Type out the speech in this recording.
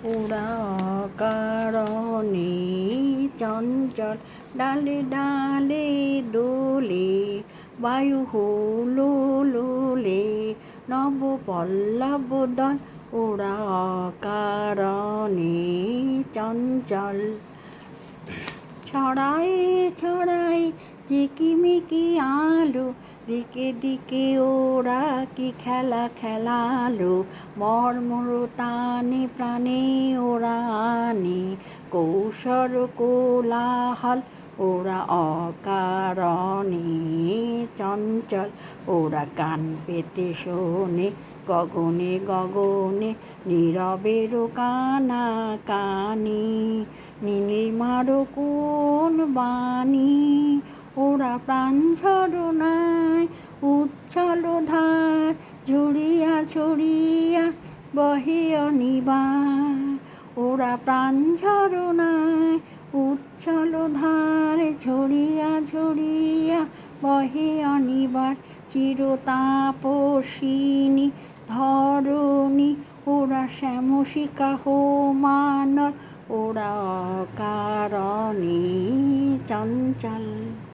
ওরা অকারণে চঞ্চল, ডালে ডালে দোলে, বায়ু হুলুলুলে, নব পল্লব দল। ওরা অকারণে চঞ্চল। ছড়াই ছড়াই ঝিকিমিকি আলো, দিকে দিকে ওরা কি খেলা খেলালো। মর্মর টানে প্রাণে ওরা আনে কৌশল কোলাহল। ওরা অকারণে চঞ্চল। ওরা কান পেতে শোনে গগনে গগনে, নীরবেরও কানা কানি, নীলিমার কোন বাণী। ওরা প্রাণ ঝরনায় উচ্ছল ধার, ঝরিয়া ঝরিয়া বহে অনিবার। ওরা প্রাণ ঝরনায় উচ্ছল ধার, ঝরিয়া ঝরিয়া বহে অনিবার। চিরতাপসিনী ধরণী, ওরা শ্যামশিখা হোমানল। ওরা অকারণে চঞ্চল।